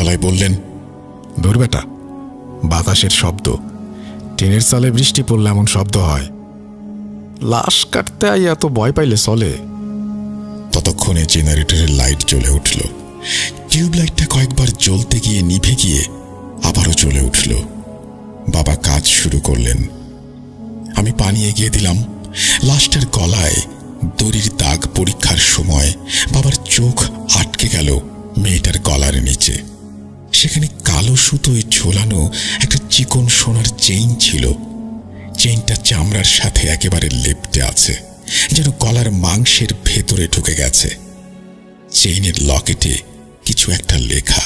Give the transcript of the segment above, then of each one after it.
গলায় বললেন, দূর বেটা, বাতাসের শব্দ। টিনের চালে বৃষ্টি পড়লে এমন শব্দ হয়। লাশ কাটতে আই এত ভয় পাইলে চলে? ততক্ষণে জেনারেটরের লাইট জ্বলে উঠল। টিউবলাইটটা কয়েকবার জ্বলতে গিয়ে নিভে গিয়ে আবারও জ্বলে উঠল। বাবা কাজ শুরু করলেন। আমি পানি এগিয়ে দিলাম। লাশটার গলায় দড়ির দাগ পরীক্ষার সময় বাবার চোখ আটকে গেল মেয়েটার গলার নিচে। সেখানে কালো সুতোয় ঝোলানো একটা চিকন সোনার চেইন ছিল। চেইনটা চামড়ার সাথে একেবারে লেপ্টে আছে, যেন গলার মাংসের ভেতরে ঢুকে গেছে। চেইনের লকেটে কিছু একটা লেখা,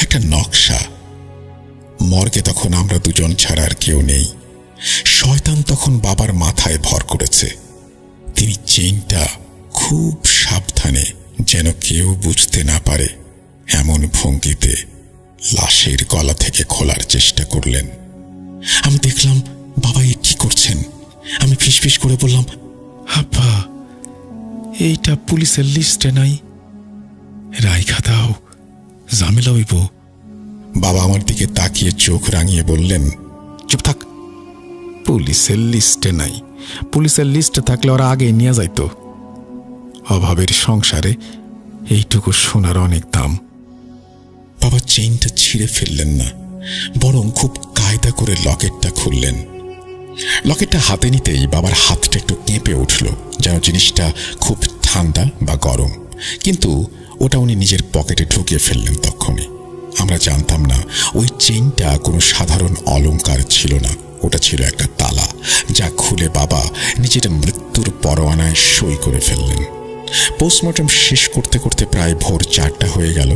একটা নকশা। মর্গে তখন আমরা দুজন ছাড়া আর কেউ নেই। শয়তান তখন বাবার মাথায় ভর করেছে। তিনি চেইনটা খুব সাবধানে, যেন কেউ বুঝতে না পারে এমন ভঙ্গিতে লাশের গলা থেকে খোলার চেষ্টা করলেন। আমি দেখলাম বাবা এ কি করছেন। আমি ফিসফিস করে বললাম, আব্বা, এইটা পুলিশের লিস্টে নাই, রাইখা দাও, ঝামেলা হইব। বাবা আমার দিকে তাকিয়ে চোখ রাঙিয়ে বললেন, চুপ থাক, পুলিশের লিস্টে নাই। পুলিশের লিস্টে থাকলে ওরা আগে নিয়ে যাইত। অভাবের সংসারে এইটুকু সোনার অনেক দাম। বাবা চেইনটা ছিঁড়ে ফেললেন না, বরং খুব কায়দা করে লকেটটা খুললেন। লকেটটা হাতে নিতেই বাবার হাতটা একটু কেঁপে উঠল, যেন জিনিসটা খুব ঠান্ডা বা গরম। কিন্তু ওটা উনি নিজের পকেটে ঢুকিয়ে ফেললেন তখনই। আমরা জানতাম না ওই চেইনটা কোনো সাধারণ অলংকার ছিল না, ওটা ছিল একটা তালা, যা খুলে বাবা নিজের মৃত্যুর পরোয়ানায় সই করে ফেললেন। পোস্টমর্টম শেষ করতে করতে প্রায় ভোর 4টা হয়ে গেল।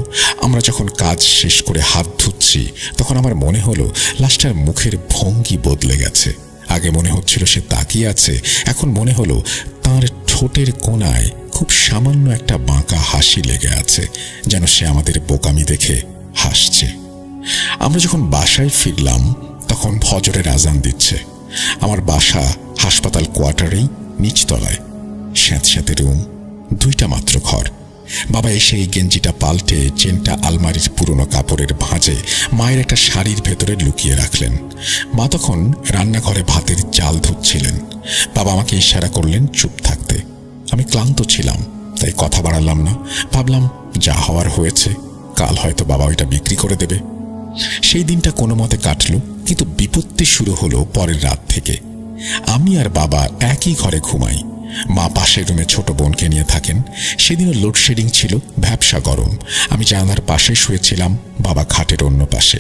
আমরা যখন কাজ শেষ করে হাত ধুচ্ছি, তখন আমার মনে হলো লাশটার মুখের ভঙ্গি বদলে গেছে। আগে মনে হচ্ছিল সে তাকিয়ে আছে, এখন মনে হলো তার ঠোঁটের কোণায় খুব সামান্য একটা বাঁকা হাসি লেগে আছে, যেন সে আমাদের বোকামি দেখে হাসছে। আমরা যখন বাসায় ফিরলাম, তখন ফজরের আজান দিচ্ছে। আমার বাসা হাসপাতাল কোয়ার্টারেই, নিচতলায়, স্যাঁতস্যাঁতে রুম, 2টা মাত্র ঘর। বাবা এসে এই গেঞ্জিটা পাল্টে চেনটা আলমারির পুরনো কাপড়ের ভাঁজে মায়ের একটা শাড়ির ভেতরে লুকিয়ে রাখলেন। মা তখন রান্নাঘরে ভাতের চাল ধুচ্ছিলেন। বাবা আমাকে ইশারা করলেন চুপ থাকতে। আমি ক্লান্ত ছিলাম, তাই কথা বাড়ালাম না। ভাবলাম যা হওয়ার হয়েছে, কাল হয়তো বাবা ওইটা বিক্রি করে দেবে। সেই দিনটা কোনো মতে কাটল, কিন্তু বিপত্তি শুরু হলো পরের রাত থেকে। আমি আর বাবা একই ঘরে ঘুমাই। মা পাশের রুমে ছোট বোনকে নিয়ে থাকেন। সেদিনও লোডশেডিং ছিল, ভ্যাপসা গরম। আমি জানালার পাশে শুয়েছিলাম, বাবা খাটের অন্য পাশে।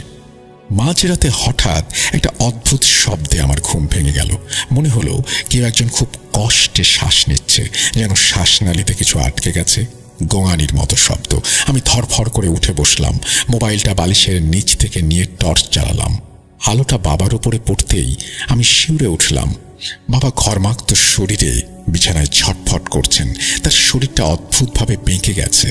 মাঝরাতে হঠাৎ একটা অদ্ভুত শব্দে আমার ঘুম ভেঙে গেল। মনে হলো কেউ একজন খুব কষ্টে শ্বাস নিচ্ছে, যেন শ্বাসনালীতে কিছু আটকে গেছে। গোঙানির মতো শব্দ। আমি ধরফর করে উঠে বসলাম। মোবাইলটা বালিশের নিচ থেকে নিয়ে টর্চ জ্বালালাম। আলোটা বাবার উপরে পড়তেই আমি শিউরে উঠলাম। বাবা ঘরমাক্ত শরীরে বিছানায় ছটফট করছেন। তার শরীরটা অদ্ভুতভাবে বেঁকে গেছে,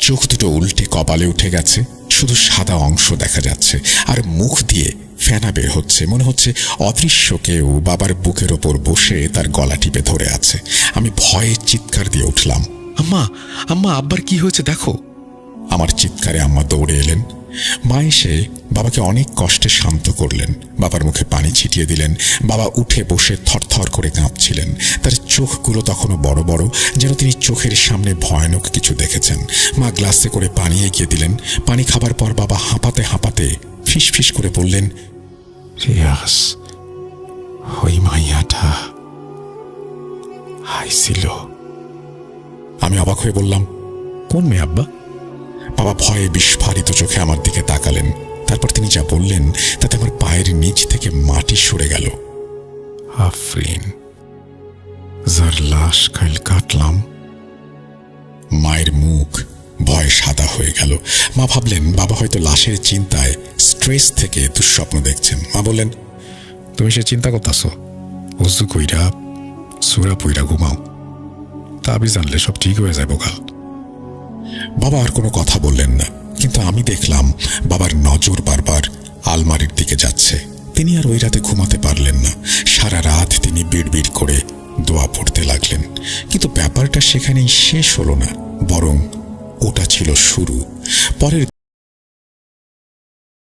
চোখ দুটো উল্টে কপালে উঠে গেছে, শুধু সাদা অংশ দেখা যাচ্ছে, আর মুখ দিয়ে ফেনা বের হচ্ছে। মনে হচ্ছে অদৃশ্য কেউ বাবার বুকের ওপর বসে তার গলা টিপে ধরে আছে। আমি ভয়ে চিৎকার দিয়ে উঠলাম, আম্মা, আম্মা, আব্বার কি হয়েছে দেখো। আমার চিৎকারে আম্মা দৌড়ে এলেন। মা এসে বাবাকে অনেক কষ্টে শান্ত করলেন, বাবার মুখে পানি ছিটিয়ে দিলেন। বাবা উঠে বসে থরথর করে কাঁপছিলেন। তার চোখগুলো তখনও বড় বড়, যেন তিনি চোখের সামনে ভয়ানক কিছু দেখেছেন। মা গ্লাসে করে পানি এগিয়ে দিলেন। পানি খাবার পর বাবা হাঁপাতে হাঁপাতে ফিসফিস করে বললেন, রিয়াজ, ওই মাইয়াটা আইছিল। আমি অবাক হয়ে বললাম, কোন মেয়ে আব্বা? বাবা ভয়ে বিস্ফারিত চোখে আমার দিকে তাকালেন। তারপর তিনি যা বললেন তাতে আমার পায়ের নিচ থেকে মাটি সরে গেল। আফরিন, যার লাশ কাল কাটলাম। মায়ের মুখ ভয়ে সাদা হয়ে গেল। মা ভাবলেন বাবা হয়তো লাশের চিন্তায়, স্ট্রেস থেকে দুঃস্বপ্ন দেখছেন। মা বললেন, তুমি সে চিন্তা করতেছ? উজু কইরা সুরা পইরা ঘুমাও, তাবি জানলে সব ঠিক হয়ে যাবে কাল। বাবা আর কোনো কথা বললেন না, কিন্তু আমি দেখলাম বাবার নজর বারবার আলমারির দিকে যাচ্ছে। তিনি আর ওই রাতে ঘুমাতে পারলেন না। সারা রাত তিনি বিড়বিড় করে দোয়া পড়তে লাগলেন। কিন্তু ব্যাপারটা সেখানেই শেষ হলো না, বরং ওটা ছিল শুরু। পরের